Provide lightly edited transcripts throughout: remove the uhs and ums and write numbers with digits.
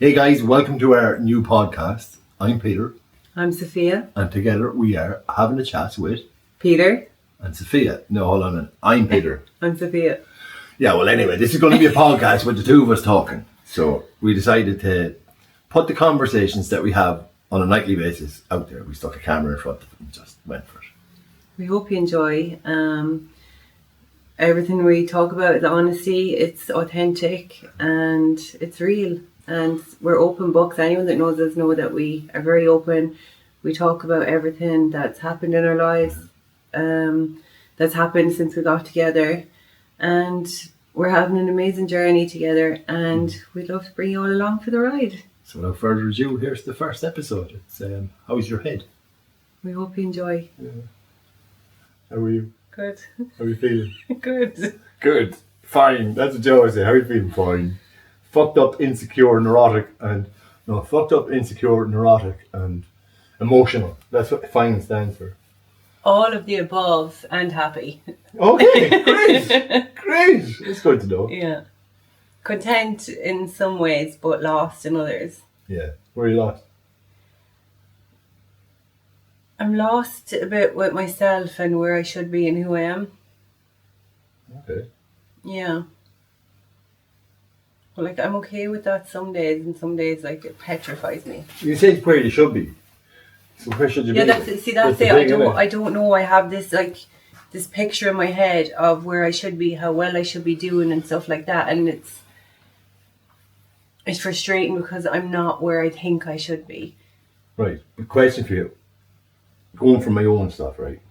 Hey guys, welcome to our new podcast. I'm Peter. I'm Sophia. And together we are having a chat with Peter. And Sophia. No, hold on a minute. I'm Peter. I'm Sophia. Yeah, well anyway, this is going to be a podcast with the two of us talking. So we decided to put the conversations that we have on a nightly basis out there. We stuck a camera in front of it and just went for it. We hope you enjoy. Everything we talk about is honesty, it's authentic and it's real. And we're open books. Anyone that knows us know that we are very open. We talk about everything that's happened in our lives, that's happened since we got together. And we're having an amazing journey together and we'd love to bring you all along for the ride. So without further ado, here's the first episode. It's how's your head? We hope you enjoy. Yeah. How are you? Good. How are you feeling? Good. Good. Fine. That's what Joe always say. How are you feeling? Fine. Fucked up, insecure, neurotic, and emotional. That's what fine stands for. All of the above and happy. Okay, great. Great. It's good to know. Yeah. Content in some ways, but lost in others. Yeah. Where are you lost? I'm lost a bit with myself and where I should be and who I am. Okay. Yeah. Well, like, I'm okay with that some days, and some days, like, it petrifies me. You say it's where you should be. So where should you be? Yeah, that's it. I don't know. I have this, like, this picture in my head of where I should be, how well I should be doing and stuff like that. And it's frustrating because I'm not where I think I should be. Right. But question for you. Going from my own stuff, right?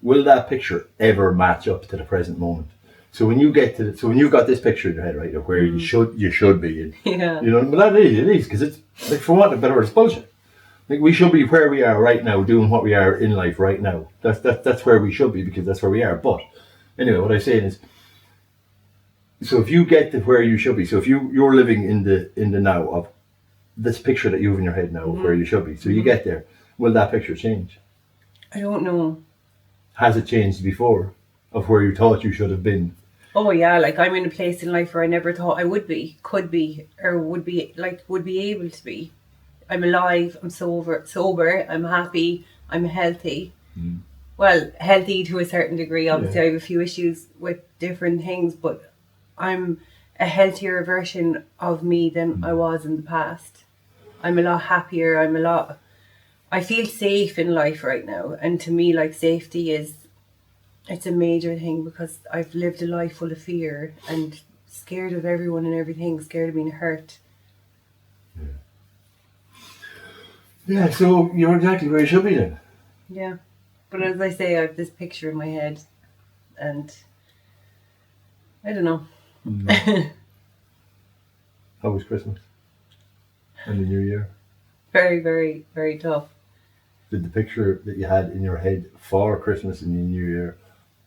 Will that picture ever match up to the present moment? So when you get to, when you've got this picture in your head, right, of where you should be, and, yeah, you know, but it is because it's like, for want of better words, bullshit. Like, we should be where we are right now, doing what we are in life right now. That's where we should be because that's where we are. But anyway, what I'm saying is, so if you get to where you should be, so if you're living in the now of this picture that you have in your head now of where you should be, so you get there, will that picture change? I don't know. Has it changed before of where you thought you should have been? Oh yeah, like, I'm in a place in life where I never thought I would be, could be, or would be able to be. I'm alive, I'm sober, I'm happy, I'm healthy. Well, healthy to a certain degree. Obviously, I have a few issues with different things, but I'm a healthier version of me than I was in the past. I'm a lot happier, I feel safe in life right now. And to me, like, safety it's a major thing because I've lived a life full of fear and scared of everyone and everything, scared of being hurt. Yeah, so you're exactly where you should be then. Yeah. But as I say, I have this picture in my head and I don't know. How was Christmas and the New Year? Very, very, very tough. Did the picture that you had in your head for Christmas and the New Year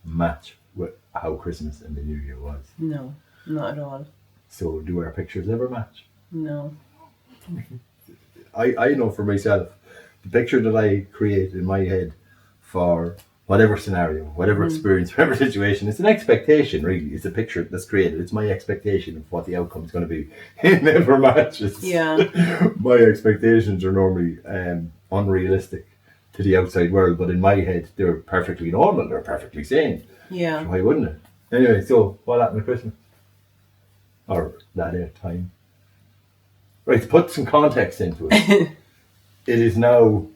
match with how Christmas and the New Year was? No, not at all. So do our pictures ever match? No. I know for myself, the picture that I create in my head for whatever scenario, whatever experience, whatever situation, it's an expectation, really. It's a picture that's created. It's my expectation of what the outcome is going to be. It never matches. Yeah. My expectations are normally unrealistic to the outside world, but in my head, they're perfectly normal. They're perfectly sane. Yeah. So why wouldn't it? Anyway, so what happened at Christmas? Or that time? Right, to put some context into it, it is now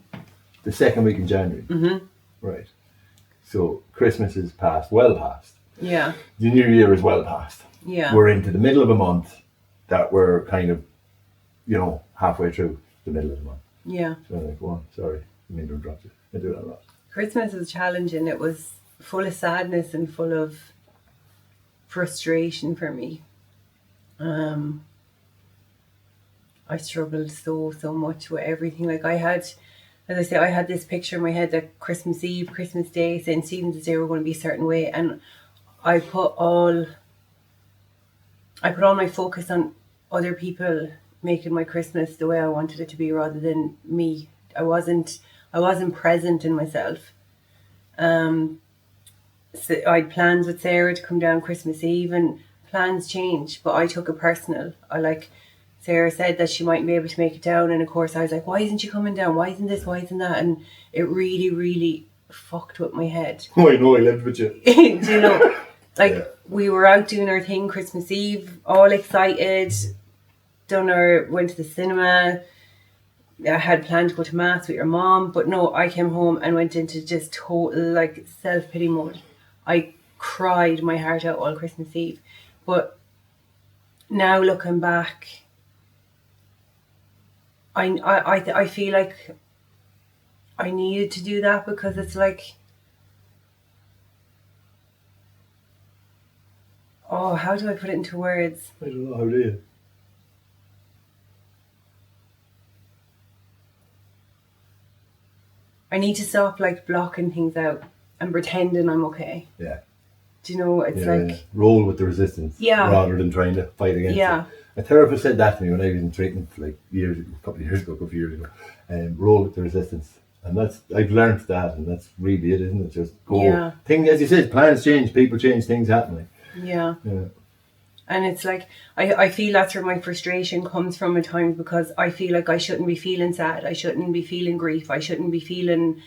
the second week in January. Mm-hmm. Right. So Christmas is past, well past. Yeah. The New Year is well past. Yeah. We're into the middle of a month that we're kind of, halfway through the middle of the month. Yeah. So I'm like, go on, sorry, I mean to interrupt you. I do that a lot. Christmas was challenging. It was full of sadness and full of frustration for me. I struggled so much with everything. Like, I had this picture in my head that Christmas Eve, Christmas Day, St. Stephen's Day were going to be a certain way, and I put all my focus on other people making my Christmas the way I wanted it to be rather than me. I wasn't present in myself. So I had plans with Sarah to come down Christmas Eve, and plans changed, but I took it personal. Sarah said that she mightn't be able to make it down, and of course I was like, why isn't she coming down? Why isn't this? Why isn't that? And it really, really fucked with my head. Oh, I know, I lived with you. Do you know, like we were out doing our thing Christmas Eve, all excited, went to the cinema. I had planned to go to mass with your mom, but no, I came home and went into just total like self-pity mode. I cried my heart out all Christmas Eve. But now looking back, I feel like I needed to do that, because it's like, oh, how do I put it into words? I don't know, how do you? I need to stop like blocking things out and pretending I'm okay. Yeah. Do you know, it's like... Roll with the resistance rather than trying to fight against it. A therapist said that to me when I was in treatment like a couple of years ago. Roll with the resistance. And I've learned that, and that's really it, isn't it? Just go. Yeah. As you said, plans change, people change, things happen. Yeah. And it's like, I feel that's where my frustration comes from at times, because I feel like I shouldn't be feeling sad. I shouldn't be feeling grief. I shouldn't be feeling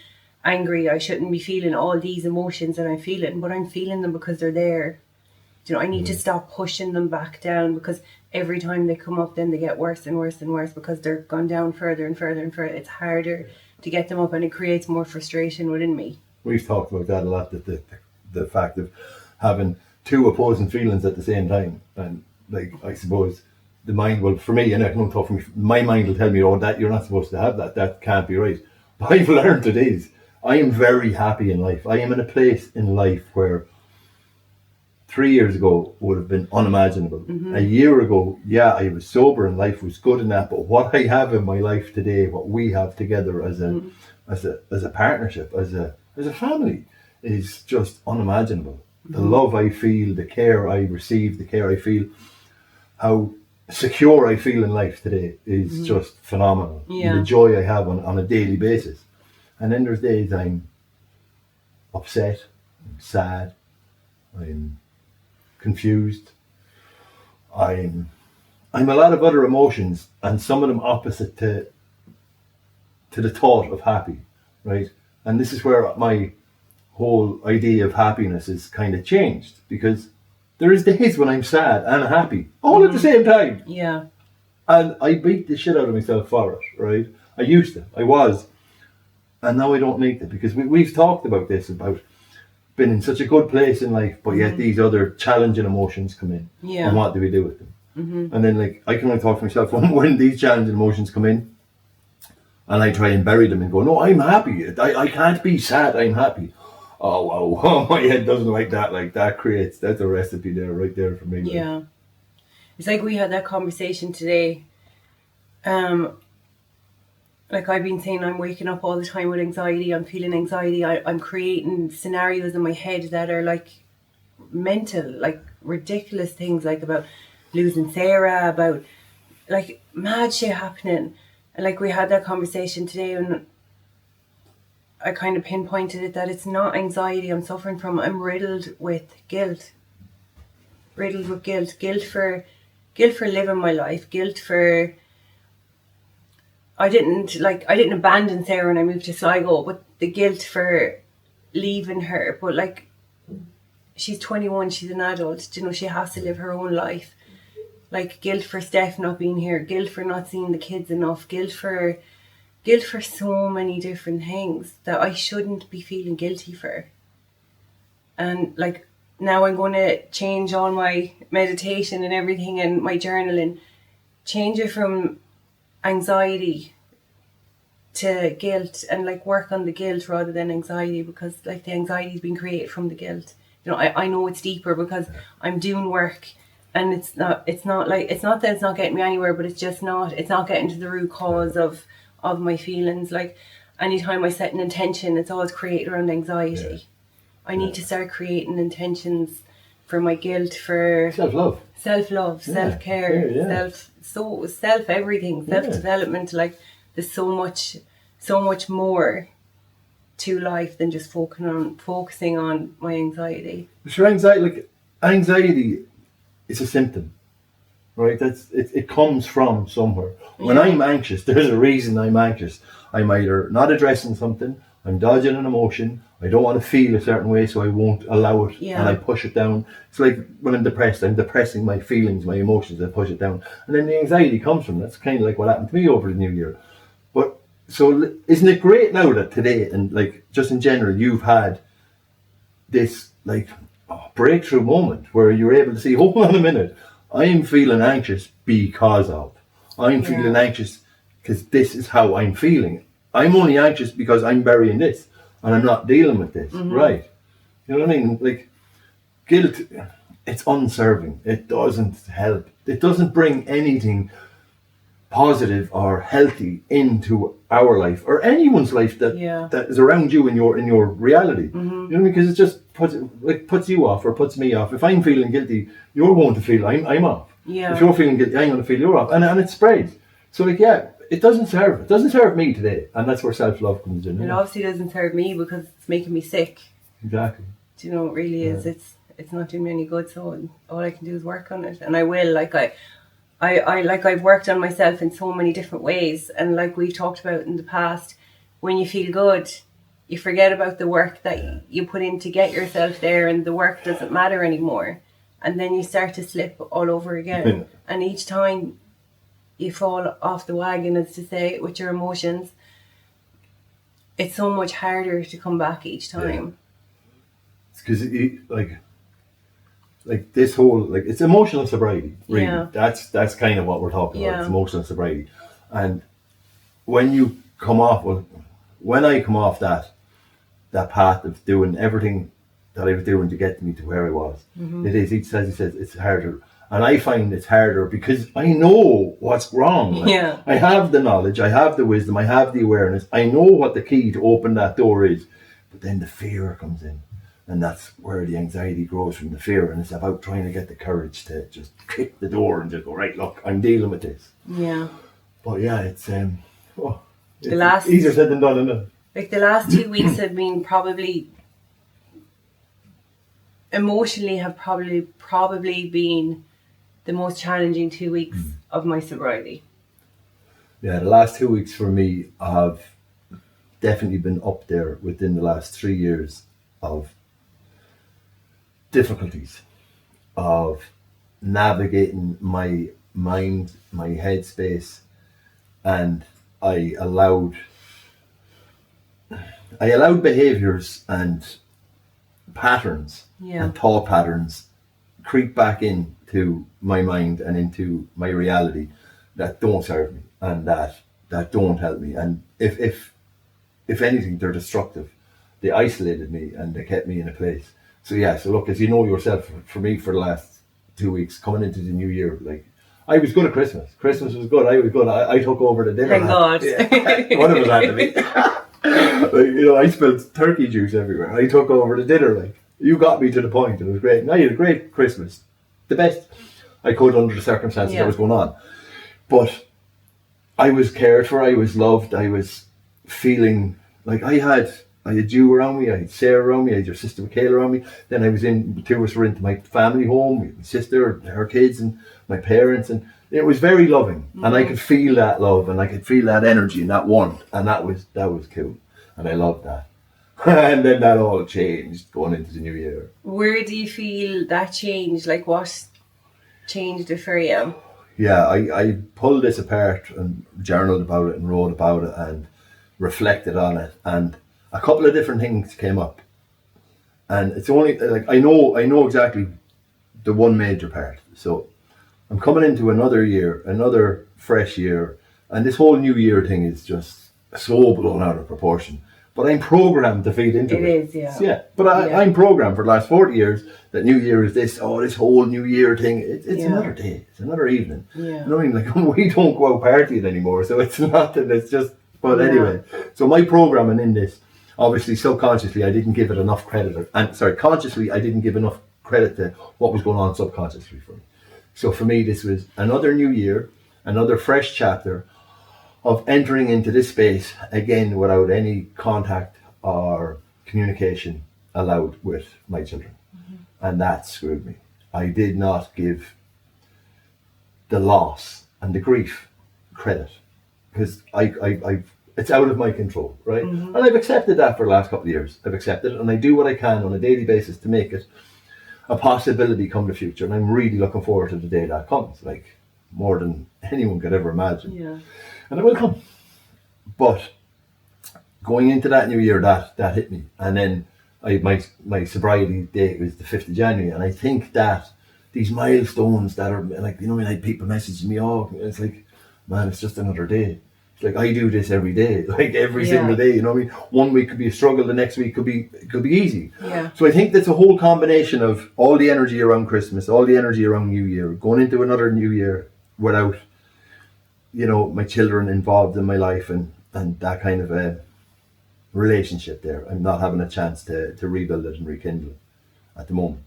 angry. I shouldn't be feeling all these emotions that I'm feeling, but I'm feeling them because they're there. You know, I need to stop pushing them back down, because every time they come up, then they get worse and worse and worse, because they're gone down further and further and further. It's harder to get them up, and it creates more frustration within me. We've talked about that a lot, that the fact of having two opposing feelings at the same time. And like, I suppose the mind will, for me, and I can only talk for me, my mind will tell me, oh, that you're not supposed to have that can't be right. But I've learned it is. I am very happy in life. I am in a place in life where 3 years ago would have been unimaginable. Mm-hmm. A year ago, I was sober and life was good and that, but what I have in my life today, what we have together as a partnership, as a family, is just unimaginable. The love I feel, the care I receive, the care I feel, how secure I feel in life today is just phenomenal. Yeah. The joy I have on a daily basis. And then there's days I'm upset, I'm sad, I'm confused, I'm a lot of other emotions, and some of them opposite to the thought of happy, right? And this is where my whole idea of happiness is kind of changed, because there is days when I'm sad and happy all at the same time. Yeah. And I beat the shit out of myself for it, right? I was. And now I don't need it, because we've talked about this, about being in such a good place in life, but yet these other challenging emotions come in. Yeah. And what do we do with them? Mm-hmm. And then like, I can only talk for myself when these challenging emotions come in, and I try and bury them and go, no, I'm happy. I can't be sad, I'm happy. Oh, wow, my head doesn't like that. Like, that's a recipe there, right there for me. Yeah. Like. It's like we had that conversation today. Like I've been saying, I'm waking up all the time with anxiety. I'm feeling anxiety. I'm creating scenarios in my head that are like mental, like ridiculous things, like about losing Sarah, about like mad shit happening. And like we had that conversation today, and I kind of pinpointed it that it's not anxiety I'm suffering from. I'm riddled with guilt. Riddled with guilt. Guilt for living my life. Guilt for... I didn't abandon Sarah when I moved to Sligo, but the guilt for leaving her. But like, she's 21, she's an adult, you know, she has to live her own life. Like guilt for Steph not being here, guilt for not seeing the kids enough, guilt for so many different things that I shouldn't be feeling guilty for. And like, now I'm going to change all my meditation and everything and my journaling, change it from anxiety to guilt, and like work on the guilt rather than anxiety, because like the anxiety has been created from the guilt. You know, I know it's deeper because I'm doing work, and it's not that it's not getting me anywhere, but it's not getting to the root cause of my feelings. Like anytime I set an intention, it's always created around anxiety. Yeah. I need to start creating intentions for my guilt, for self-love, self-care, self everything, self-development. Like there's so much more to life than just focusing on my anxiety. Sure, anxiety is a symptom. right? It comes from somewhere. When Yeah. I'm anxious, there's a reason I'm anxious. I'm either not addressing something, I'm dodging an emotion, I don't want to feel a certain way, so I won't allow it, and I push it down. It's like when I'm depressed, I'm depressing my feelings, my emotions, I push it down. And then the anxiety comes from that's kind of like what happened to me over the new year. But so isn't it great now that today, and like just in general, you've had this like breakthrough moment where you're able to see, hold on a minute, I'm feeling anxious because of. I'm feeling anxious because this is how I'm feeling. I'm only anxious because I'm burying this and I'm not dealing with this. Right. You know what I mean? Like guilt, it's unserving. It doesn't help. It doesn't bring anything positive or healthy into our life or anyone's life that is around you in your reality. You know what I mean? Because it just puts you off or puts me off. If I'm feeling guilty, you're going to feel I'm off. Yeah. If you're feeling guilty, I'm going to feel you're off, and it spreads. So like it doesn't serve me today, and that's where self-love comes in. It obviously doesn't serve me because it's making me sick. Exactly. Do you know it really is? It's not doing me any good. So all I can do is work on it, and I will. Like I've worked on myself in so many different ways, and like we've talked about in the past, when you feel good, you forget about the work that you put in to get yourself there, and the work doesn't matter anymore, and then you start to slip all over again. And each time you fall off the wagon, as to say, with your emotions, it's so much harder to come back each time. It's because like this whole, like, it's emotional sobriety, really. That's kind of what we're talking about. It's emotional sobriety. And when you come off, when I come off that path of doing everything that I was doing to get me to where I was, it is, as he says, it's harder. And I find it's harder because I know what's wrong. Like, I have the knowledge, I have the wisdom, I have the awareness, I know what the key to open that door is. But then the fear comes in. And that's where the anxiety grows, from the fear. And it's about trying to get the courage to just kick the door and just go, right, look, I'm dealing with this. Yeah. But yeah, it's easier said than done, isn't it? Like the last 2 weeks have been probably, emotionally have probably been the most challenging 2 weeks of my sobriety. Yeah, the last 2 weeks for me have definitely been up there within the last 3 years of difficulties of navigating my mind, my headspace, and I allowed behaviors and patterns and thought patterns creep back into my mind and into my reality that don't serve me and that don't help me. And if anything, they're destructive. They isolated me and they kept me in a place. So look, as you know yourself, for me, for the last 2 weeks coming into the new year, like, I was good at Christmas. Christmas was good. I was good. I took over the dinner. Thank God. One of us had to be. Like, I spilled turkey juice everywhere. I took over the dinner. Like, you got me to the point. It was great. And I had a great Christmas. The best I could under the circumstances that was going on. But I was cared for. I was loved. I was feeling like I had you around me, I had Sarah around me, I had your sister Michaela around me. Then the two of us were into my family home, my sister, her kids, and my parents, and it was very loving. And I could feel that love, and I could feel that energy and that warmth, and that was cool, and I loved that. And then that all changed going into the new year. Where do you feel that changed? Like, what changed it for you? Yeah, I pulled this apart and journaled about it and wrote about it and reflected on it, and a couple of different things came up, and it's only like I know exactly the one major part. So I'm coming into another year, another fresh year, and this whole new year thing is just so blown out of proportion. But I'm programmed to feed into it. It is, yeah. But I'm programmed for the last 40 years that New Year is this whole New Year thing. It's another day. It's another evening. Yeah. You know what I mean? Like, we don't go out partying anymore, so it's nothing. It's just. But anyway, so my programming in this, obviously, subconsciously, I didn't give it enough credit. Consciously, I didn't give enough credit to what was going on subconsciously for me. So for me, this was another new year, another fresh chapter of entering into this space again without any contact or communication allowed with my children. And that screwed me. I did not give the loss and the grief credit, because it's out of my control, right? And I've accepted that for the last couple of years. I've accepted it, and I do what I can on a daily basis to make it a possibility come the future. And I'm really looking forward to the day that comes, like more than anyone could ever imagine. Yeah. And it will come. But going into that new year, that hit me. And then my sobriety date was the 5th of January. And I think that these milestones that are like, you know, when I had people messaging me, oh, it's like, man, it's just another day. It's like, I do this every day, like every single day, you know what I mean? One week could be a struggle, the next week could be easy. Yeah. So I think that's a whole combination of all the energy around Christmas, all the energy around New Year, going into another New Year without, you know, my children involved in my life and that kind of a relationship there. I'm not having a chance to rebuild it and rekindle it at the moment.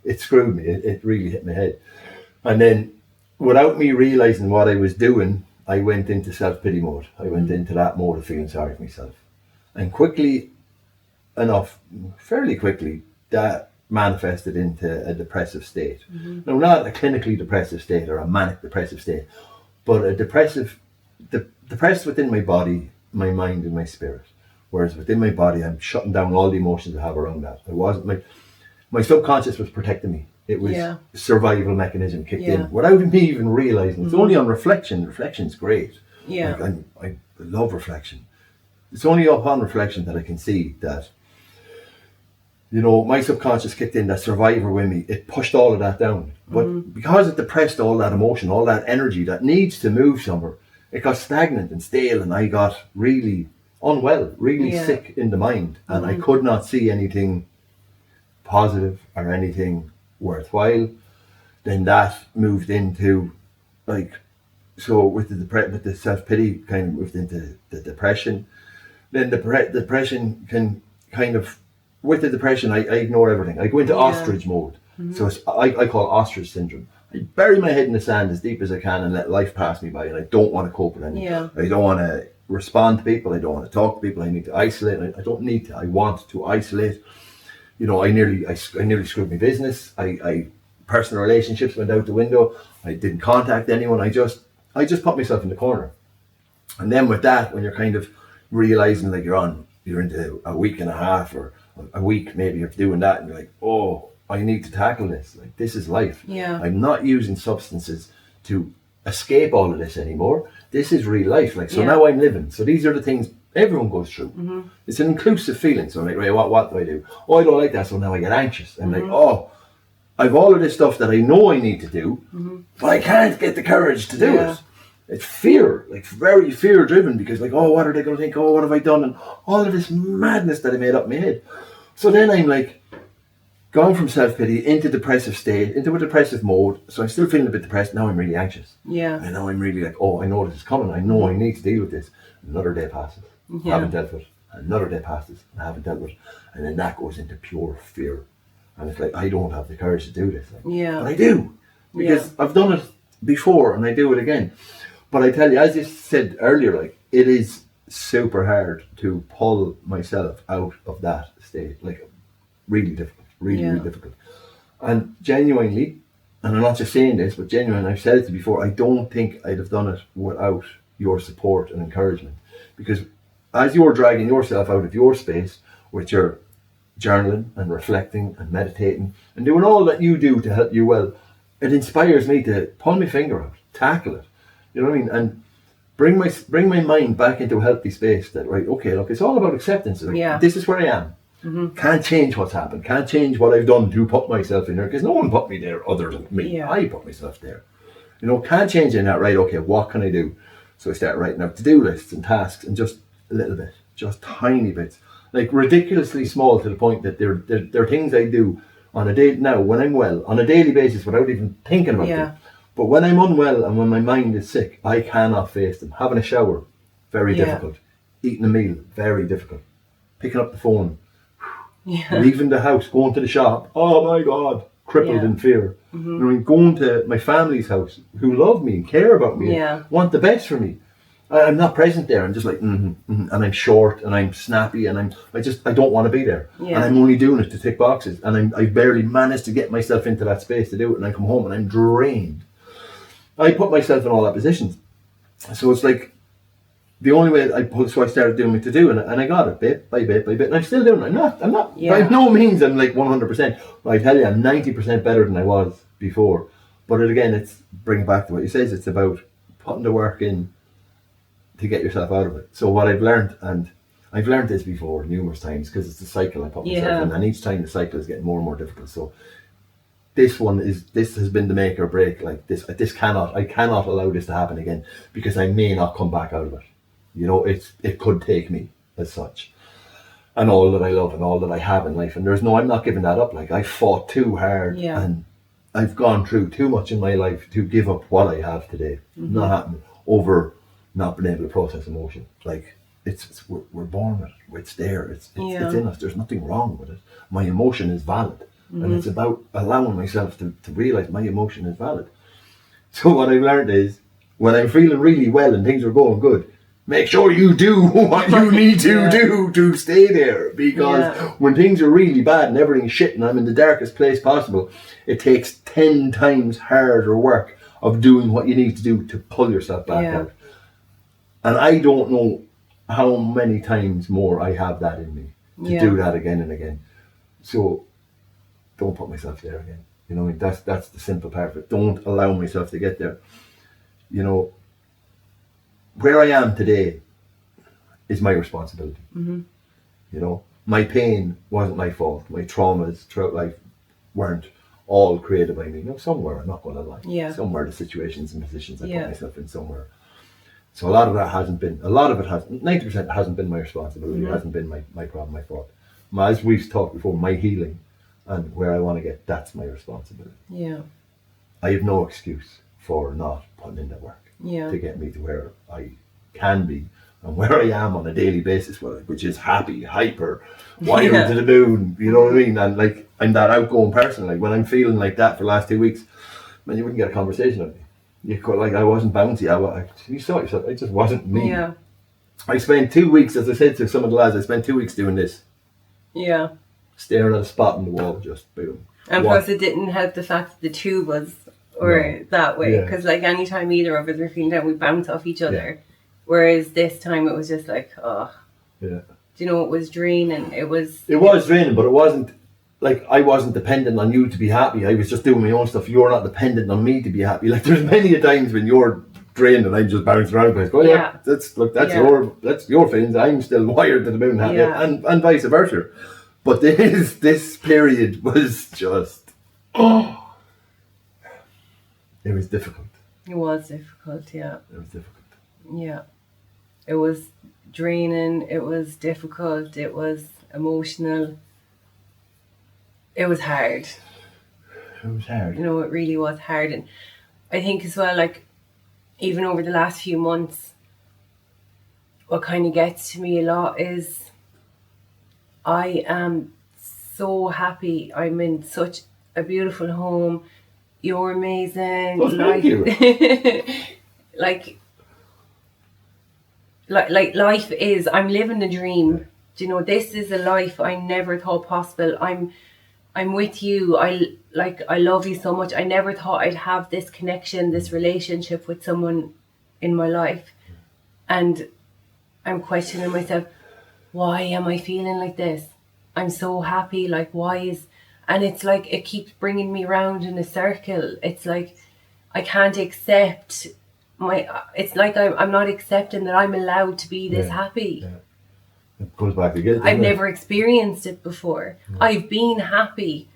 It screwed me. It really hit my head. And then without me realizing what I was doing, I went into self-pity mode. I went into that mode of feeling sorry for myself. And fairly quickly, that manifested into a depressive state. Now, not a clinically depressive state or a manic depressive state, but a depressed within my body, my mind and my spirit. Whereas within my body, I'm shutting down all the emotions I have around that. I wasn't my subconscious was protecting me. It was a survival mechanism kicked in without me even realizing. It's only on reflection. Reflection's great. Yeah. Like I love reflection. It's only upon reflection that I can see that, you know, my subconscious kicked in, that survivor with me. It pushed all of that down. But because it depressed all that emotion, all that energy that needs to move somewhere, it got stagnant and stale, and I got really unwell, really sick in the mind, and I could not see anything positive or anything worthwhile. Then that moved into, like, so with the self-pity kind of moved into the depression. Then the depression can kind of, with the depression, I ignore everything. I go into ostrich mode. So I call it ostrich syndrome. I bury my head in the sand as deep as I can and let life pass me by, and I don't want to cope with anything. I don't want to respond to people. I don't want to talk to people. I need to isolate. I don't need to. I want to isolate. You know, I nearly screwed my business. I personal relationships went out the window. I didn't contact anyone. I just put myself in the corner. And then with that, when you're kind of realizing like you're into a week and a half or a week maybe of doing that, and you're like, oh, I need to tackle this. Like, this is life. Yeah. I'm not using substances to escape all of this anymore. This is real life. Like, so now I'm living. So these are the things everyone goes through. It's an inclusive feeling. So I'm like, right, what do I do? Oh, I don't like that. So now I get anxious. I'm like, oh, I've all of this stuff that I know I need to do, but I can't get the courage to do it. It's fear, like very fear driven, because like, oh, what are they going to think? Oh, what have I done? And all of this madness that I made up in my head. So then I'm like, gone from self-pity into depressive state, into a depressive mode. So I'm still feeling a bit depressed. Now I'm really anxious. Yeah. And now I'm really like, oh, I know this is coming. I know I need to deal with this. Another day passes. I haven't dealt with it. Another day passes. I haven't dealt with it. And then that goes into pure fear. And it's like, I don't have the courage to do this. Like, but I do. Because I've done it before and I do it again. But I tell you, as you said earlier, like, it is super hard to pull myself out of that state. Like, really difficult. Really difficult. And genuinely, and I'm not just saying this, but genuinely, I've said it to you before, I don't think I'd have done it without your support and encouragement. Because as you're dragging yourself out of your space with your journaling and reflecting and meditating and doing all that you do to help you well, it inspires me to pull my finger out, tackle it, you know what I mean, and bring my mind back into a healthy space. That, right, okay, look, it's all about acceptance. Like, this is where I am. Can't change what's happened, can't change what I've done to put myself in there, because no one put me there other than me. I put myself there, you know. Can't change in that. Right, okay, what can I do? So I start writing out to-do lists and tasks, and just a little bit, just tiny bits, like ridiculously small, to the point that they're things I do on a day now when I'm well, on a daily basis, without even thinking about them. But when I'm unwell and when my mind is sick, I cannot face them. Having a shower, very difficult. Eating a meal, very difficult. Picking up the phone, leaving the house, going to the shop, oh my God, crippled in fear. You know, I mean, going to my family's house, who love me and care about me, and want the best for me. I'm not present there. I'm just like, and I'm short and I'm snappy and I don't want to be there. And I'm only doing it to tick boxes. And I barely managed to get myself into that space to do it. And I come home and I'm drained. I put myself in all that positions. So it's like the only way so I started doing what to do, and I got it bit by bit by bit, and I'm still doing it. I'm not by no means I'm like 100%. But I tell you, I'm 90% better than I was before. But it's bring it back to what you says. It's about putting the work in to get yourself out of it. So what I've learned, and I've learned this before numerous times, because it's a cycle I put myself in, and each time the cycle is getting more and more difficult. So this has been the make or break. Like I cannot allow this to happen again, because I may not come back out of it. You know, it could take me as such, and all that I love and all that I have in life. And I'm not giving that up. Like, I fought too hard, and I've gone through too much in my life to give up what I have today. Not happening over not being able to process emotion. Like, we're born with it. It's there. It's in us. There's nothing wrong with it. My emotion is valid, and it's about allowing myself to realize my emotion is valid. So what I've learned is, when I'm feeling really well and things are going good, make sure you do what you need to do to stay there. Because when things are really bad and everything's shit and I'm in the darkest place possible, it takes 10 times harder work of doing what you need to do to pull yourself back out. And I don't know how many times more I have that in me to do that again and again. So don't put myself there again. You know, that's the simple part of it. Don't allow myself to get there. You know, where I am today is my responsibility. You know, my pain wasn't my fault. My traumas throughout life weren't all created by me. You know, somewhere, I'm not going to lie. Somewhere the situations and positions I put myself in somewhere. So a lot of it hasn't been my responsibility. It hasn't been my problem, my fault. As we've talked before, my healing and where I want to get, that's my responsibility. I have no excuse for not putting in the work to get me to where I can be and where I am on a daily basis, which is happy, hyper, wired to the moon, you know what I mean? And like, I'm that outgoing person. Like, when I'm feeling like that for the last 2 weeks, man, you wouldn't get a conversation with me. You could, like, I wasn't bouncy. You saw yourself. It just wasn't me. I spent 2 weeks, as I said to some of the lads, I spent 2 weeks doing this. Staring at a spot on the wall, just boom. And plus, it didn't help the fact that the two of us were that way. Because, like, anytime either of us were feeling down, we bounce off each other. Whereas this time it was just like, do you know, it was draining. It was draining, but it wasn't, like, I wasn't dependent on you to be happy. I was just doing my own stuff. You're not dependent on me to be happy. Like, there's many a times when you're drained and I'm just bouncing around. I go, that's your feelings. I'm still wired to the moon happy, and vice versa. But this period was just, it was difficult. It was difficult, It was difficult. It was draining, it was difficult, it was emotional. It was hard. It was hard. You know, it really was hard. And I think as well, like, even over the last few months, what kind of gets to me a lot is I am so happy. I'm in such a beautiful home. You're amazing. Oh, thank you. like life is, I'm living a dream. Do you know, this is a life I never thought possible. I'm with you. I love you so much. I never thought I'd have this connection, this relationship with someone in my life. And I'm questioning myself, why am I feeling like this? I'm so happy. Like, and it's like, it keeps bringing me around in a circle. It's like, I can't accept it's like I'm not accepting that I'm allowed to be this happy. It goes back again. I've never experienced it before. I've been happy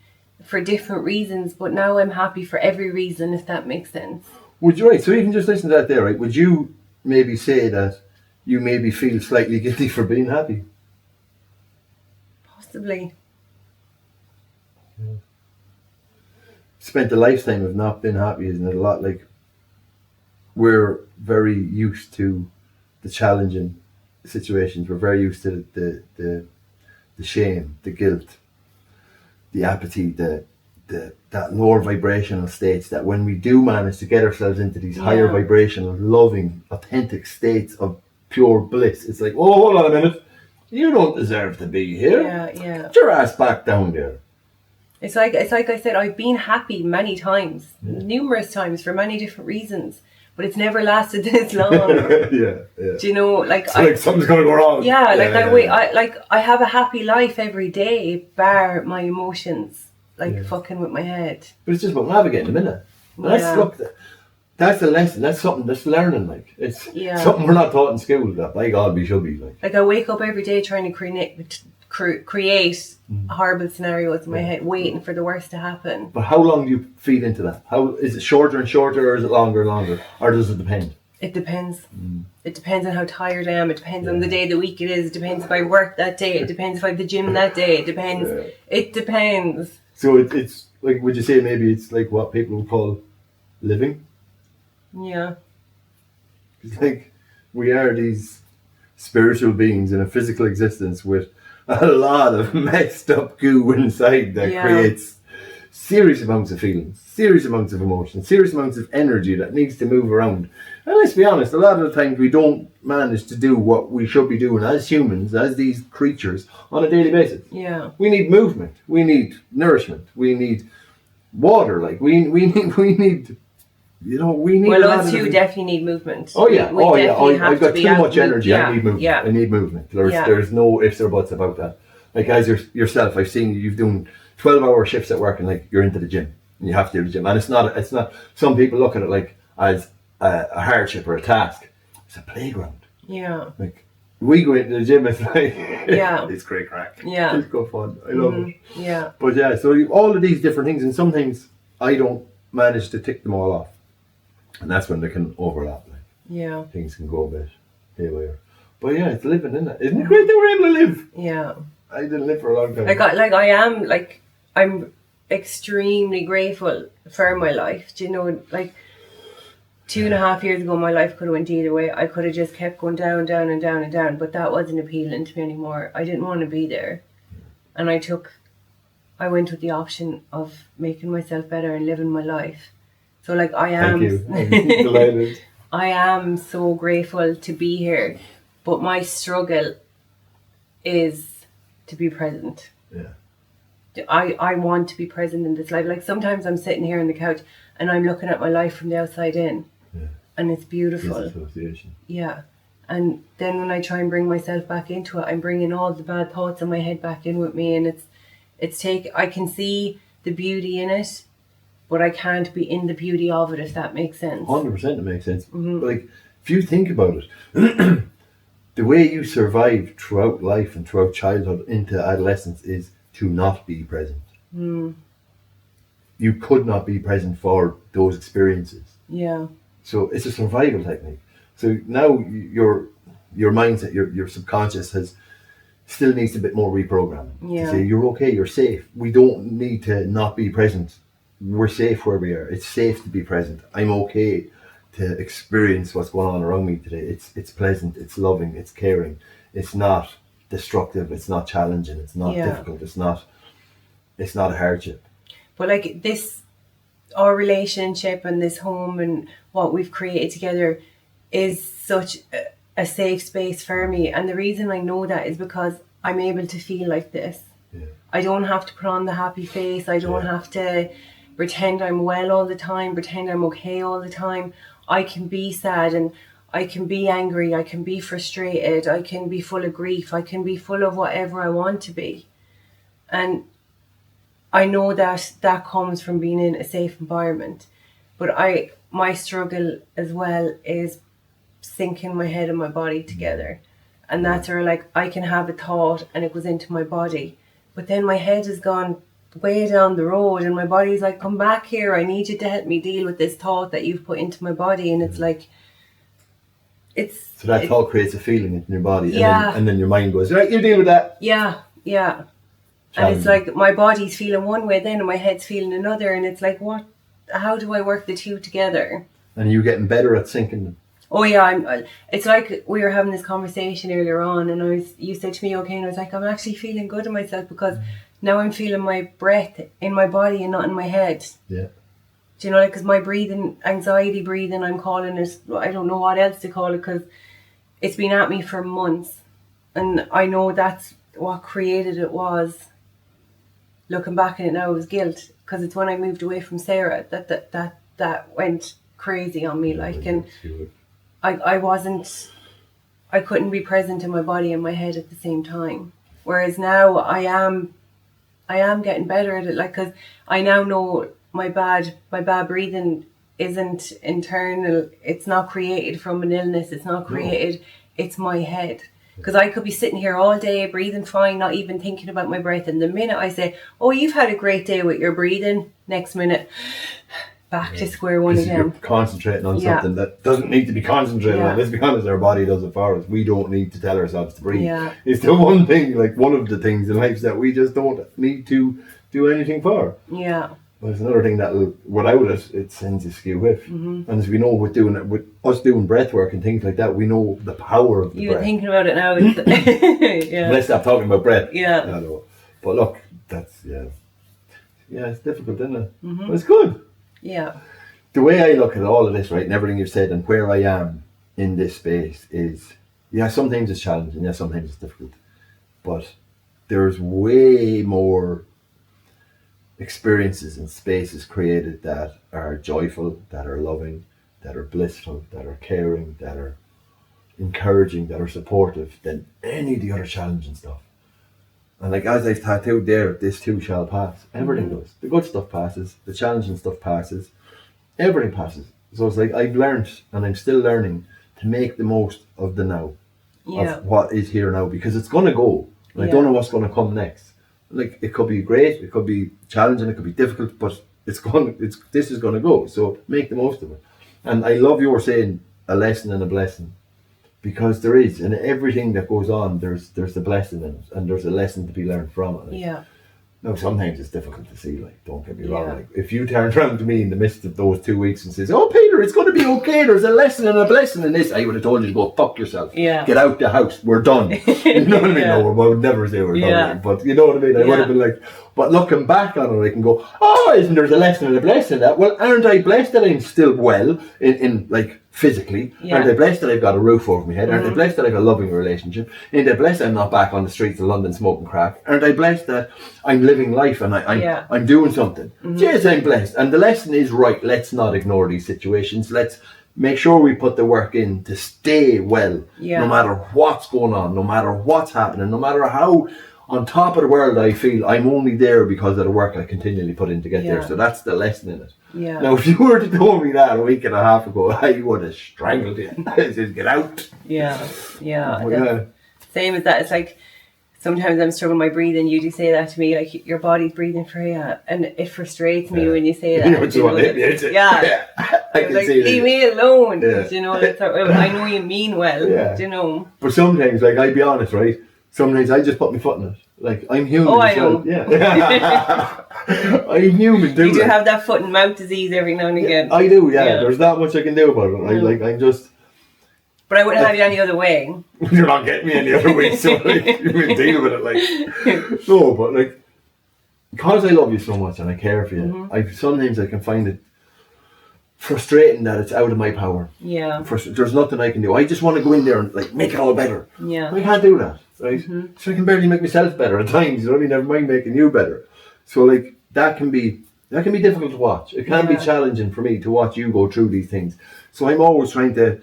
for different reasons, but now I'm happy for every reason, if that makes sense. Would you, right? So even just listen to that there, right? Would you maybe say that you maybe feel slightly guilty for being happy? Possibly. Spent a lifetime of not being happy, isn't it? A lot. Like, we're very used to the challenging situations. We're very used to the shame, the guilt, the apathy, that lower vibrational states, that when we do manage to get ourselves into these higher vibrational, loving, authentic states of pure bliss, it's like, oh, hold on a minute, you don't deserve to be here. Get your ass back down there. It's like I said, I've been happy many times, numerous times for many different reasons, but it's never lasted this long. Yeah. Do you know, like, like something's gonna go wrong. Yeah, like I have a happy life every day, bar my emotions, like fucking with my head. But it's just about navigating them, isn't it? That's a lesson. That's something that's learning. Like, it's something we're not taught in school. That by God we should be like. Like, I wake up every day trying to create horrible scenarios in my head, waiting for the worst to happen. But how long do you feed into that? How is it shorter and shorter, or is it longer and longer, or does it depend? It depends. It depends on how tired I am. It depends on the day of the week it is. It depends if I work that day. It depends if I have the gym that day. It depends. It depends. So it's like, would you say maybe it's like what people would call living? Yeah. It's like we are these spiritual beings in a physical existence with a lot of messed up goo inside that creates serious amounts of feelings, serious amounts of emotion, serious amounts of energy that needs to move around. And let's be honest, a lot of the times we don't manage to do what we should be doing as humans, as these creatures, on a daily basis. Yeah. We need movement. We need nourishment. We need water. Like we need. Well, us two definitely need movement. Oh yeah, I've got too much energy. Yeah. I need movement. Yeah. I need movement. There's no ifs or buts about that. Like, as yourself, I've seen you've done 12-hour shifts at work, and like you're into the gym, and you have to do the gym. And it's not. Some people look at it like as a hardship or a task. It's a playground. Yeah. Like, we go into the gym, it's like it's great crack. Yeah. It's good fun. I love it. Yeah. But yeah, so all of these different things, and some things I don't manage to tick them all off. And that's when they can overlap. Like, yeah. Things can go a bit haywire. But yeah, it's living, isn't it? Isn't it great that we're able to live? Yeah. I didn't live for a long time. I'm extremely grateful for my life. Do you know, like 2.5 years ago, my life could have went either way. I could have just kept going down, down and down and down, but that wasn't appealing to me anymore. I didn't want to be there. And I went with the option of making myself better and living my life. So like I am, Thank you. I'm delighted. I am so grateful to be here, but my struggle is to be present. Yeah. I want to be present in this life. Like, sometimes I'm sitting here on the couch and I'm looking at my life from the outside in, and it's beautiful. Association. Yeah. And then when I try and bring myself back into it, I'm bringing all the bad thoughts in my head back in with me, and I can see the beauty in it, but I can't be in the beauty of it, if that makes sense. 100% it makes sense. Like, if you think about it, the way you survive throughout life and throughout childhood into adolescence is to not be present. You could not be present for those experiences. Yeah. So it's a survival technique. So now your mindset, your subconscious still needs a bit more reprogramming. Yeah. To say, you're okay, you're safe. We don't need to not be present. We're safe where we are. It's safe to be present. I'm okay to experience what's going on around me today. It's pleasant, it's loving, it's caring. It's not destructive, it's not challenging, it's not difficult, it's not a hardship. But like this, our relationship and this home and what we've created together is such a safe space for me. And the reason I know that is because I'm able to feel like this. Yeah. I don't have to put on the happy face. I don't have to pretend I'm well all the time, pretend I'm okay all the time. I can be sad and I can be angry, I can be frustrated, I can be full of grief, I can be full of whatever I want to be. And I know that comes from being in a safe environment. But my struggle as well is syncing my head and my body together. And that's where, like, I can have a thought and it goes into my body, but then my head has gone way down the road and my body's like, come back here, I need you to help me deal with this thought that you've put into my body. And it's like, so that thought creates a feeling in your body, yeah. and then your mind goes, right, you deal with that. Yeah. And it's like my body's feeling one way then and my head's feeling another, and it's like, how do I work the two together? And you're getting better at syncing them. Oh yeah, it's like we were having this conversation earlier on, and you said to me, okay, and I was like, I'm actually feeling good in myself because now I'm feeling my breath in my body and not in my head. Yeah. Do you know, like, because my breathing, anxiety breathing, I'm calling it, I don't know what else to call it, because it's been at me for months, and I know that's what created it was looking back on it now, it was guilt, because it's when I moved away from Sarah that went crazy on me, like, and I couldn't be present in my body and my head at the same time. Whereas now I am getting better at it, like, because I now know my bad breathing isn't internal. It's not created from an illness. It's not created. It's my head. Because I could be sitting here all day breathing fine, not even thinking about my breath. And the minute I say, "Oh, you've had a great day with your breathing," next minute, back to square one again. You're concentrating on something that doesn't need to be concentrated on. Let's be honest, our body does it for us. We don't need to tell ourselves to breathe. It's the one thing, like one of the things in life that we just don't need to do anything for. Yeah. But it's another thing that without it sends you skew whiff. And as we know, with us doing breath work and things like that, we know the power of the breath. You're thinking about it now. Let's stop talking about breath. Yeah. I know. But look, that's it's difficult, isn't it? But it's good. Yeah. The way I look at all of this, right, and everything you've said and where I am in this space is, sometimes it's challenging, sometimes it's difficult. But there's way more experiences and spaces created that are joyful, that are loving, that are blissful, that are caring, that are encouraging, that are supportive than any of the other challenging stuff. And like as I've tattooed there, this too shall pass. Everything does. The good stuff passes, the challenging stuff passes, everything passes. So it's like I've learned, and I'm still learning, to make the most of the now, of what is here now, because it's going to go. And I don't know what's going to come next. Like, it could be great, it could be challenging, it could be difficult, but this is going to go. So make the most of it. And I love your saying a lesson and a blessing, because there is, in everything that goes on, there's a blessing in it, and there's a lesson to be learned from it. Like, now, sometimes it's difficult to see, like, don't get me wrong. Like, if you turned around to me in the midst of those 2 weeks and says, "Oh, Peter, it's going to be okay, there's a lesson and a blessing in this," I would have told you to go fuck yourself. Get out the house, we're done. You know what I mean? No, I would never say we're done. But you know what I mean? I would have been like, but looking back on it, I can go, "Oh, isn't there a lesson and a blessing in that? Well, aren't I blessed that I'm still well in like, physically? Aren't I blessed that I've got a roof over my head? Aren't I blessed that I've a loving relationship? Aren't I blessed I'm not back on the streets of London smoking crack? Aren't I blessed that I'm living life and I'm doing something?" Yes, I'm blessed. And the lesson is, right, let's not ignore these situations. Let's make sure we put the work in to stay well, no matter what's going on, no matter what's happening, no matter how on top of the world I feel. I'm only there because of the work I continually put in to get there. So that's the lesson in it. Now, if you were to tell me that a week and a half ago, I would have strangled you. I said, "Get out." Same as that. It's like, sometimes I'm struggling with my breathing. You do say that to me, like, your body's breathing for you, and it frustrates me when you say that. I can see leave me alone. You know, I know you mean well. You know. But sometimes, like, I'll be honest, right? Sometimes I just put my foot in it. Like, I'm human. Oh, I know. I'm human too. You do have that foot and mouth disease every now and again. I do. There's not much I can do about it. I'm just. But I wouldn't have you any other way. You're not getting me any other way, so like, you can deal with it. Like, no, but like, because I love you so much and I care for you, sometimes I can find it frustrating that it's out of my power. There's nothing I can do. I just want to go in there and like make it all better. I can't do that, right? So I can barely make myself better at times. You know what I mean? Never mind making you better. So like, that can be difficult to watch. It can be challenging for me to watch you go through these things. So I'm always trying to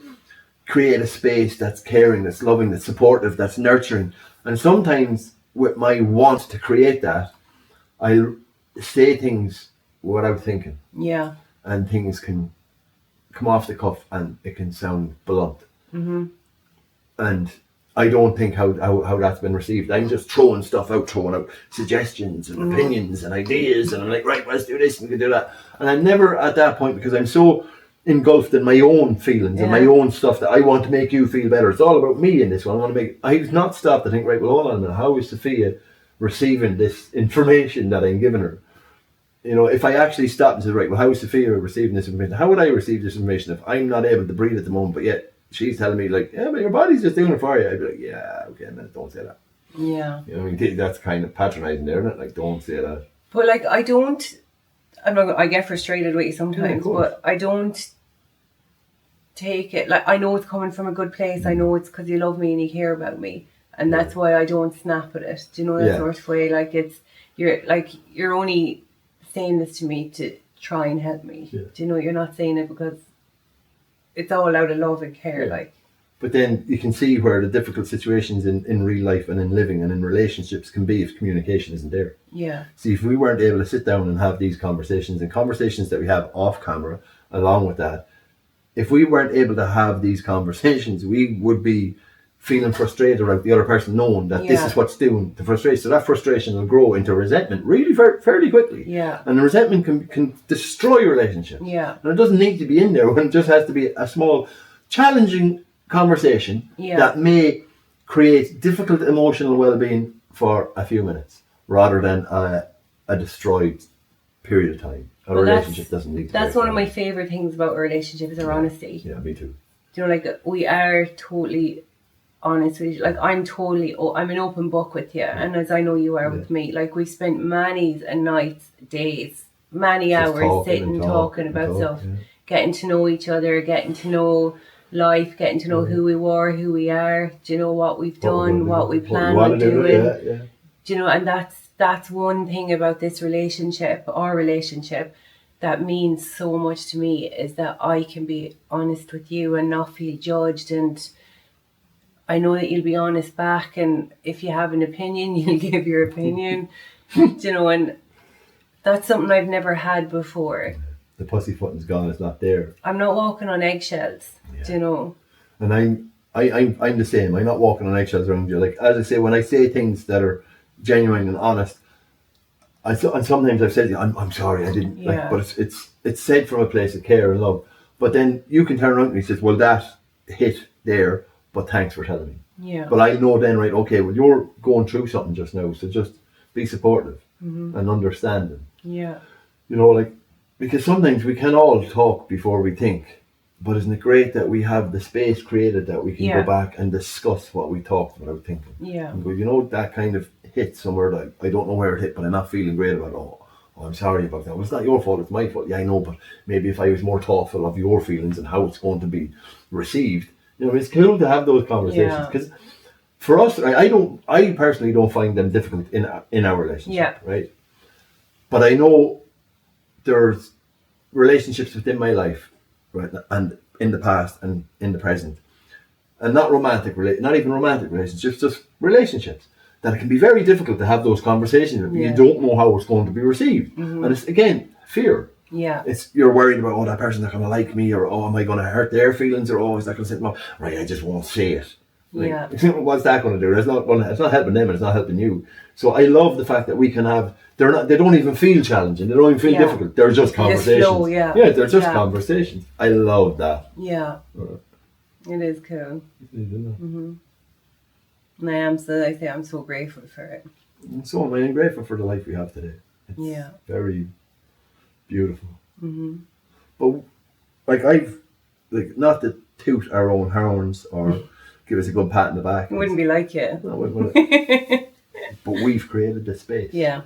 create a space that's caring, that's loving, that's supportive, that's nurturing. And sometimes with my want to create that, I say things without thinking. And things can come off the cuff and it can sound blunt. And I don't think how that's been received. I'm just throwing out suggestions and opinions and ideas, and I'm like, right, let's do this and we can do that. And I'm never at that point, because I'm so engulfed in my own feelings and my own stuff that I want to make you feel better. It's all about me in this one. I've not stopped to think, right, well, hold on a minute, how is Sophia receiving this information that I'm giving her? You know, if I actually stop and say, right, well, how is Sophia receiving this information? How would I receive this information if I'm not able to breathe at the moment, but yet she's telling me, like, yeah, but your body's just doing it for you? I'd be like, yeah, okay, a minute, don't say that. You know what I mean? That's kind of patronising there, isn't it? Like, don't say that. But like, I get frustrated with you sometimes, but I don't take it, like, I know it's coming from a good place. I know it's because you love me and you care about me, and that's why I don't snap at it. Do you know that sort of way? Like, you're only saying this to me to try and help me. Yeah. Do you know, you're not saying it because it's all out of love and care. Yeah. Like, but then you can see where the difficult situations in real life and in living and in relationships can be if communication isn't there. yeah, See, if we weren't able to sit down and have these conversations and conversations that we have off camera, along with that, if we weren't able to have these conversations, we would be feeling frustrated about the other person knowing that this Yeah. is what's doing the frustration. So that frustration will grow into resentment really fairly quickly. yeah, And the resentment can destroy relationships. yeah, And it doesn't need to be in there. It just has to be a small, challenging conversation Yeah. that may create difficult emotional well-being for a few minutes rather than a destroyed period of time. A Well, relationship doesn't need to that's break one of down. my favorite things about a relationship is our honesty. Yeah, me too. Do you know, like, we are totally honest with you. Like, I'm an open book with you, and as I know you are with me. Like, we've spent many nights, days, many Just hours talking sitting and talking talk about and talk, stuff, yeah. getting to know each other, getting to know life, getting to know who we were, who we are. Do you know what we've done, what we plan on doing? Yeah. Do you know, and that's one thing about this relationship, our relationship, that means so much to me, is that I can be honest with you and not feel judged, and I know that you'll be honest back, and if you have an opinion, you'll give your opinion. Do you know, and that's something I've never had before. The pussyfooting's gone, it's not there. I'm not walking on eggshells. Do you know? And I'm the same. I'm not walking on eggshells around you. Like, as I say, when I say things that are genuine and honest, and sometimes I've said, I'm sorry, I didn't. Yeah. Like, but it's said from a place of care and love. But then you can turn around and he says, well, that hit there, but thanks for telling me. Yeah. But I know then, right, okay, well, you're going through something just now, so just be supportive and understanding. Yeah. You know, like, because sometimes we can all talk before we think, but isn't it great that we have the space created that we can Yeah. go back and discuss what we talked without thinking? Yeah. And go, you know, that kind of hit somewhere that I don't know where it hit, but I'm not feeling great about it. Oh, I'm sorry about that. Well, it's not your fault, it's my fault. Yeah, I know, but maybe if I was more thoughtful of your feelings and how it's going to be received, you know, it's cool to have those conversations. Yeah. Because for us, I personally don't find them difficult in our relationship, Yeah. right? But I know there's relationships within my life, right, and in the past and in the present, and not even romantic relationships, just relationships, that it can be very difficult to have those conversations with. Yeah. You don't know how it's going to be received, and it's again fear. Yeah. It's, you're worried about, oh, that person's not going to like me, or oh, am I going to hurt their feelings, or oh, is that going to say, well, right, I just won't say it. Like, Yeah. what's that going to do? It's not helping them, and it's not helping you. So I love the fact that we can have. They don't even feel challenging. They don't even feel Yeah. difficult. They're just conversations. flow, yeah. Yeah, they're just Yeah. conversations. I love that. Yeah. It is cool. And And I'm so grateful for it. so I'm grateful for the life we have today. It's Yeah. very beautiful. But not to toot our own horns or give us a good pat in the back. It wouldn't be like you. No, it wouldn't. But we've created this space. Yeah.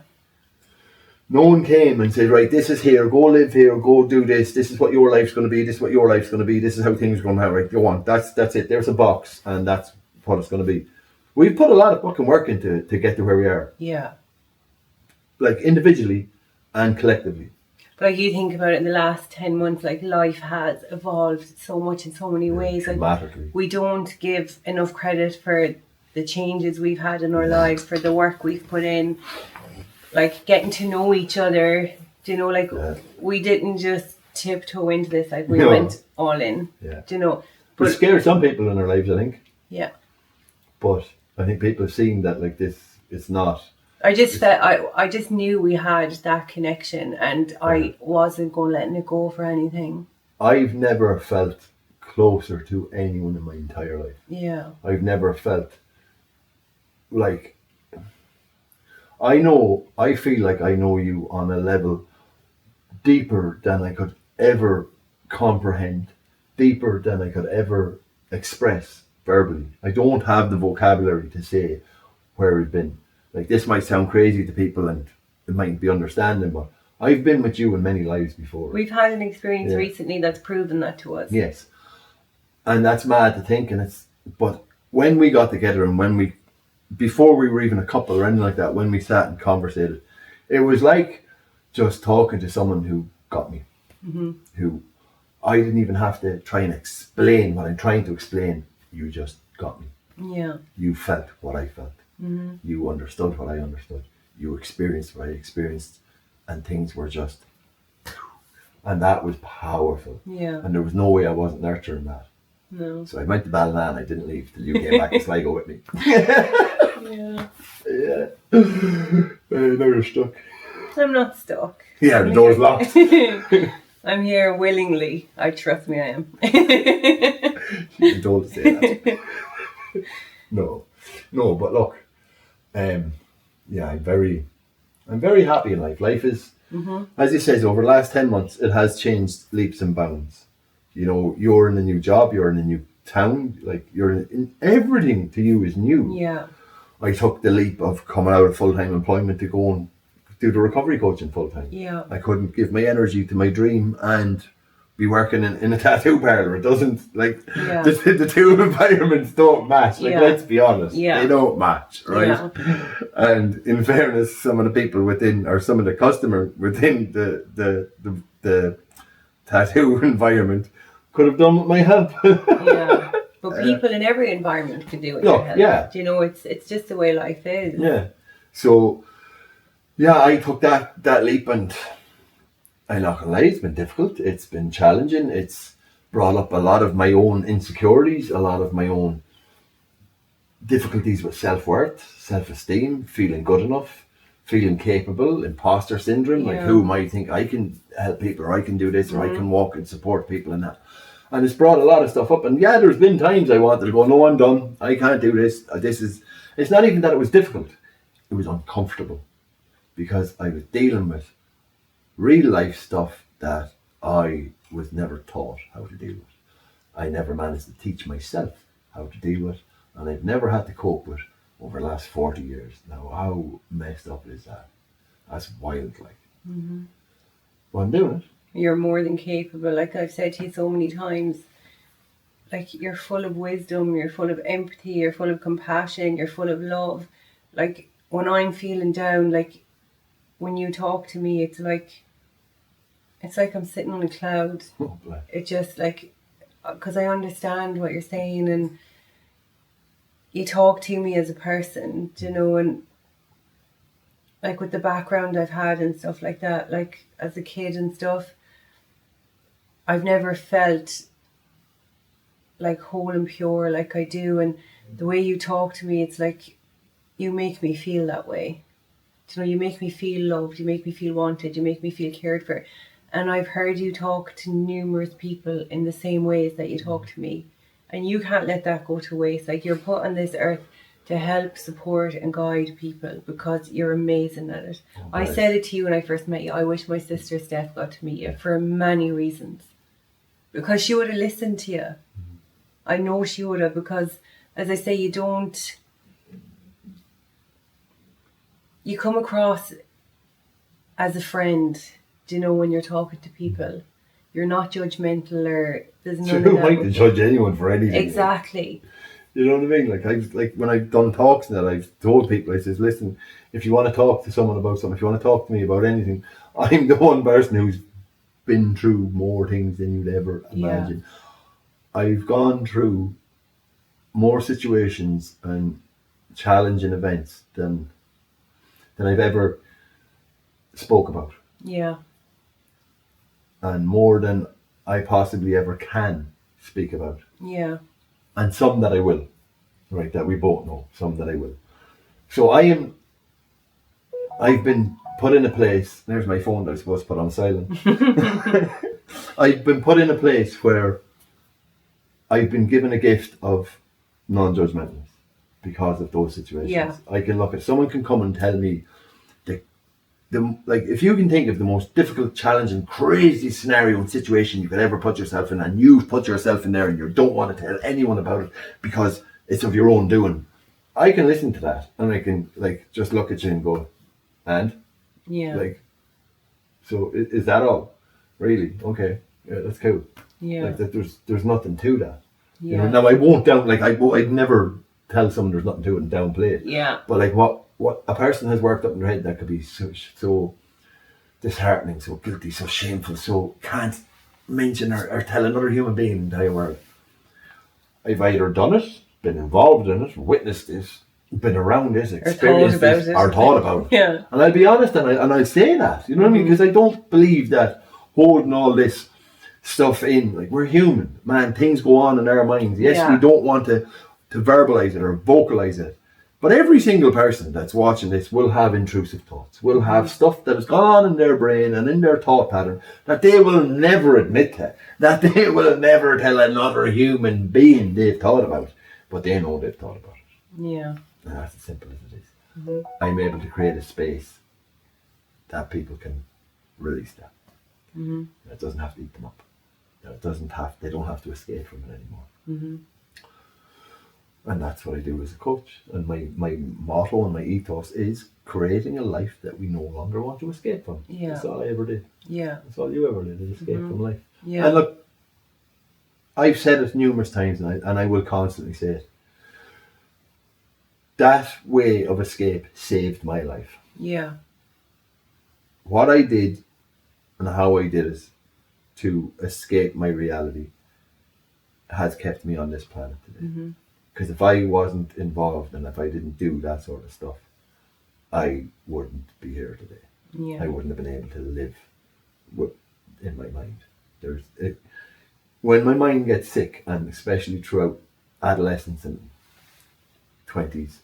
No one came and said, right, this is here, go live here, go do this, this is what your life's going to be, this is what your life's going to be, this is how things are going to happen, right, go on, that's it, there's a box, and that's what it's going to be. We've put a lot of fucking work into it to get to where we are, Yeah. like individually and collectively. But like, you think about it, in the last 10 months, like, life has evolved so much in so many ways. Like, Dramatically. we don't give enough credit for the changes we've had in our lives, for the work we've put in, like, getting to know each other. Do you know, like, we didn't just tiptoe into this, like, we went all in. Yeah. Do you know? But But it scared some people in their lives, I think. yeah. But I think people have seen that, like, this, it's not. I just felt, I just knew we had that connection, and I wasn't going letting it go for anything. I've never felt closer to anyone in my entire life. Yeah. I've never felt like, I feel like I know you on a level deeper than I could ever comprehend, deeper than I could ever express verbally. I don't have the vocabulary to say where we've been. Like, this might sound crazy to people and it mightn't be understanding, but I've been with you in many lives before. We've had an experience recently that's proven that to us. Yes. And that's mad to think, but when we got together and before we were even a couple or anything like that, when we sat and conversated, It was like just talking to someone who got me, who I didn't even have to try and explain what I'm trying to explain. You just got me. Yeah. You felt what I felt. You understood what I understood. You experienced what I experienced, and things were just, and that was powerful. Yeah. And there was no way I wasn't nurturing that. No. So I went to Ballina. I didn't leave till you came back to Sligo with me. Yeah. Yeah. Now you're stuck. I'm not stuck. Yeah, the door's locked. I'm here willingly. Trust me, I am. You told to say that. No, but look, yeah, I'm very happy in life. Life is, as you said, over the last 10 months, it has changed leaps and bounds. You know, you're in a new job, you're in a new town, like you're in everything to you is new. Yeah. I took the leap of coming out of full-time employment to go and do the recovery coaching full-time. Yeah. I couldn't give my energy to my dream and be working in a tattoo parlour. It doesn't, like, the two environments don't match. Like, let's be honest. They don't match, right? Yeah. And in fairness, some of the people within, or some of the customer within the tattoo environment could have done with my help. Yeah. But people in every environment can do it. Yeah. You know, it's just the way life is. Yeah. So, yeah, I took that leap, and I'm not gonna lie, it's been difficult. It's been challenging. It's brought up a lot of my own insecurities, a lot of my own difficulties with self-worth, self-esteem, feeling good enough, feeling capable, imposter syndrome. Like, who am I to think I can help people, or I can do this, or I can walk and support people and that. And it's brought a lot of stuff up. And yeah, there's been times I wanted to go, no, I'm done. I can't do this. It's not even that it was difficult. It was uncomfortable, because I was dealing with real life stuff that I was never taught how to deal with. I never managed to teach myself how to deal with, and I've never had to cope with over the last 40 years. Now, how messed up is that? That's wild, like. But I'm doing it. You're more than capable. Like I've said to you so many times, like, you're full of wisdom, you're full of empathy, you're full of compassion, you're full of love. Like, when I'm feeling down, like, when you talk to me, it's like I'm sitting on a cloud. Oh, bless. It just, like, because I understand what you're saying, and you talk to me as a person, you know, and like with the background I've had and stuff like that, like as a kid and stuff, I've never felt like whole and pure like I do. And the way you talk to me, it's like you make me feel that way. You know, you make me feel loved, you make me feel wanted, you make me feel cared for. And I've heard you talk to numerous people in the same ways that you talk to me. And you can't let that go to waste. Like, you're put on this earth to help, support and guide people, because you're amazing at it. Oh, I said it to you when I first met you. I wish my sister Steph got to meet you for many reasons. Because she would have listened to you. I know she would have, because, as I say, you come across as a friend, do you know, when you're talking to people. You're not judgmental, or there's none of that. Who am I to judge anyone for anything? Exactly. You know what I mean? Like when I've done talks and that, I've told people, I says, listen, if you want to talk to someone about something, if you want to talk to me about anything, I'm the one person who's been through more things than you'd ever imagine. Yeah. I've gone through more situations and challenging events than I've ever spoke about. Yeah. And more than I possibly ever can speak about. Yeah. And some that I will, right, that we both know, some that I will. So I've been put in a place, there's my phone that I was supposed to put on silent. I've been put in a place where I've been given a gift of non-judgmentalness because of those situations. Yeah. I can look at, someone can come and tell me, like, if you can think of the most difficult, challenging, crazy scenario and situation you could ever put yourself in, and you've put yourself in there and you don't want to tell anyone about it because it's of your own doing, I can listen to that and I can, like, just look at you and go, and? Yeah. Like, so is that all? Really? Okay. Yeah, that's cool. Yeah. Like, that there's nothing to that. Yeah. You know, now I won't I'd never tell someone there's nothing to it and downplay it. Yeah. But like, what what a person has worked up in their head that could be so disheartening, so guilty, so shameful, so can't mention or tell another human being in the entire world. I've either done it, been involved in it, witnessed it, been around it, experienced it, or thought about it. Yeah. And I'll be honest, and I'll say that, you know what I mean? Because I don't believe that holding all this stuff in, like, we're human, man, things go on in our minds. Yes, we don't want to verbalize it or vocalize it. But every single person that's watching this will have intrusive thoughts, will have stuff that has gone on in their brain and in their thought pattern that they will never admit to, that they will never tell another human being they've thought about, but they know they've thought about it. Yeah. And that's as simple as it is. I'm able to create a space that people can release that. It doesn't have to eat them up. They don't have to escape from it anymore. And that's what I do as a coach. And my motto and my ethos is creating a life that we no longer want to escape from. Yeah. That's all I ever did. Yeah. That's all you ever did, is escape from life. Yeah. And look, I've said it numerous times, and I will constantly say it. That way of escape saved my life. Yeah. What I did and how I did it to escape my reality has kept me on this planet today. Because if I wasn't involved and if I didn't do that sort of stuff, I wouldn't be here today. Yeah. I wouldn't have been able to live in my mind. When my mind gets sick, and especially throughout adolescence and 20s,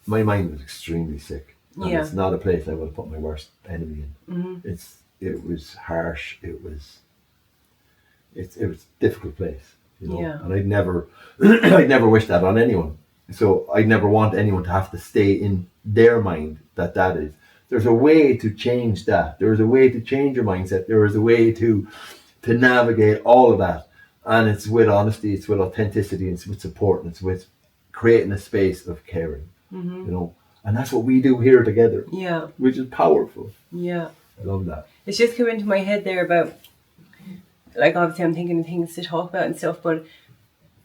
my mind was extremely sick. And it's not a place I would have put my worst enemy in. It was harsh. It was a difficult place. You know? Yeah. And I'd never wish that on anyone. So I'd never want anyone to have to stay in their mind that is. There's a way to change that. There's a way to change your mindset. There is a way to navigate all of that. And it's with honesty, it's with authenticity, it's with support, and it's with creating a space of caring. You know, and that's what we do here together. Yeah. Which is powerful. Yeah. I love that. It's just come into my head there about, like, obviously I'm thinking of things to talk about and stuff, but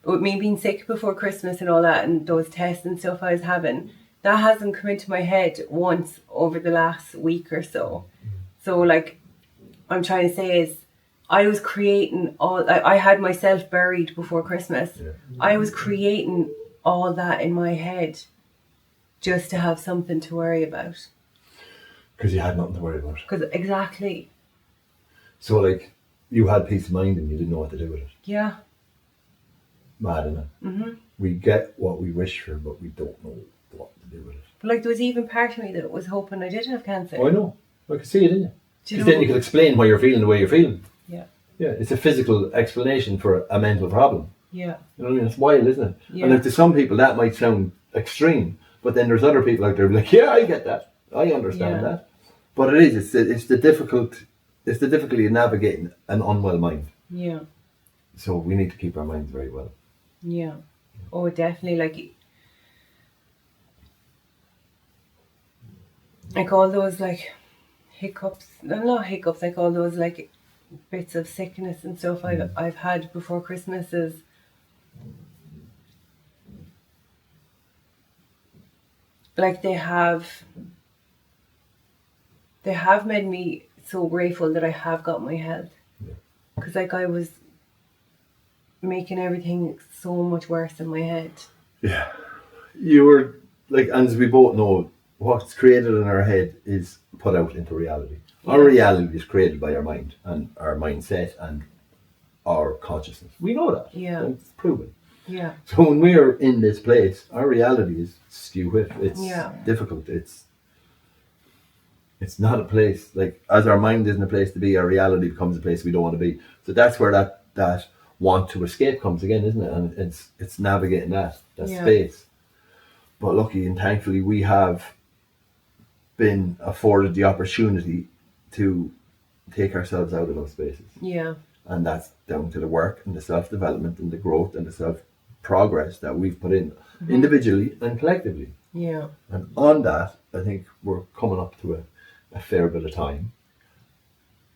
with me being sick before Christmas and all that, and those tests and stuff I was having, that hasn't come into my head once over the last week or so. So, like, what I'm trying to say is, I was creating I had myself buried before Christmas. Yeah. I was creating all that in my head just to have something to worry about. Because you had nothing to worry about. Exactly. So, like, you had peace of mind and you didn't know what to do with it. Yeah. Mad, isn't it? We get what we wish for, but we don't know what to do with it. But, like, there was even part of me that was hoping I did have cancer. Oh, I know. I could see it in you. Do you Because know? then you could explain why you're feeling the way you're feeling. Yeah. Yeah, it's a physical explanation for a mental problem. Yeah. You know what I mean? It's wild, isn't it? Yeah. And to some people that might sound extreme, but then there's other people out there who are like, yeah, I get that. I understand that. But it is. It's the difficulty of navigating an unwell mind. Yeah. So we need to keep our minds very well. Yeah. Oh, definitely. Like all those, like, hiccups, no, not hiccups, like all those, like, bits of sickness and stuff I've had before Christmas is, like, they have made me so grateful that I have got my health. Because, like, I was making everything so much worse in my head. Yeah. You were, like, as we both know, what's created in our head is put out into reality. Yeah. Our reality is created by our mind and our mindset and our consciousness. We know that. Yeah. It's proven. Yeah. So when we are in this place, our reality is skew-whiff. It's difficult. It's not a place, like, as our mind isn't a place to be, our reality becomes a place we don't want to be. So that's where that want to escape comes again, isn't it? And it's navigating that space. But lucky and thankfully we have been afforded the opportunity to take ourselves out of those spaces. Yeah. And that's down to the work and the self-development and the growth and the self-progress that we've put in individually and collectively. Yeah. And on that, I think we're coming up to a fair bit of time.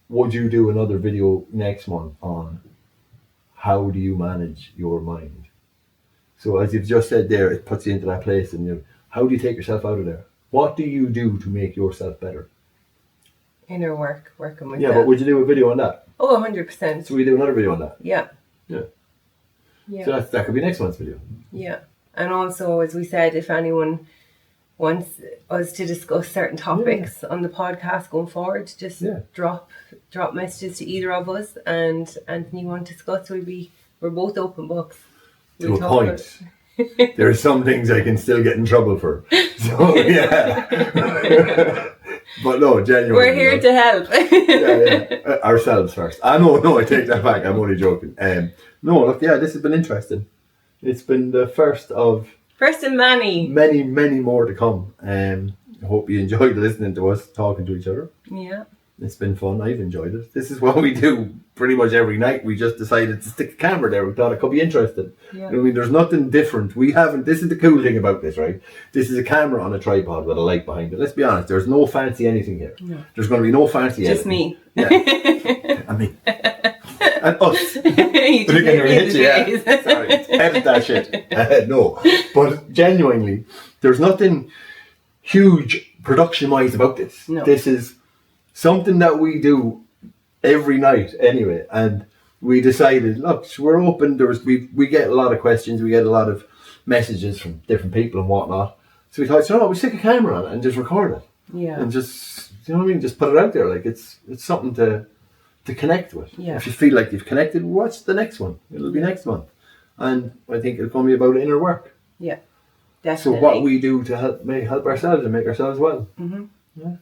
Would you do another video next month on how do you manage your mind? So as you've just said there, it puts you into that place, and how do you take yourself out of there? What do you do to make yourself better? Inner work, working with Yeah, that. but would you do a video on that? Oh, 100%. So we do another video on that. Yeah. Yeah. Yeah. So that could be next month's video. Yeah. And also, as we said, if anyone wants us to discuss certain topics on the podcast going forward, just drop messages to either of us, and Anthony want to discuss. We're both open books. To a point. There are some things I can still get in trouble for. So yeah. But no, genuinely. We're here to help. Ourselves first. No, I take that back. I'm only joking. No, look, this has been interesting. It's been the first of many more to come. I hope you enjoyed listening to us talking to each other. Yeah. It's been fun. I've enjoyed it. This is what we do pretty much every night. We just decided to stick a camera there. We thought it could be interesting. Yeah. I mean, there's nothing different. This is the cool thing about this, right? This is a camera on a tripod with a light behind it. Let's be honest, there's no fancy anything here. No. There's going to be no fancy just anything. Me. Yeah. And me. And us. You just Sorry, edit that shit. No. But genuinely, there's nothing huge production-wise about this. No. This is something that we do every night anyway, and we decided, look, we're open. We get a lot of questions, we get a lot of messages from different people and whatnot. So we thought, we stick a camera on it and just record it. Yeah. And just, you know what I mean? Just put it out there. Like it's something to connect with. Yeah. If you feel like you've connected, watch the next one. It'll be next month. And I think it'll come be about inner work. Yeah. Definitely. So what we do to help ourselves and make ourselves well. Mm-hmm.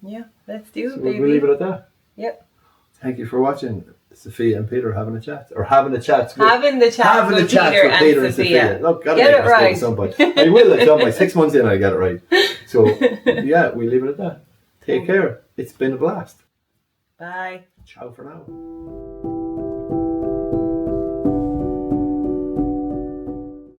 Yeah, let's do it, baby. We'll leave it at that. Yep. Thank you for watching. Sophia and Peter having a chat. Or having a chat. Having the chat with Peter and Sophia. Look, get it right. At some point. I will at some point. 6 months in, I get it right. So, we leave it at that. Take care. It's been a blast. Bye. Ciao for now.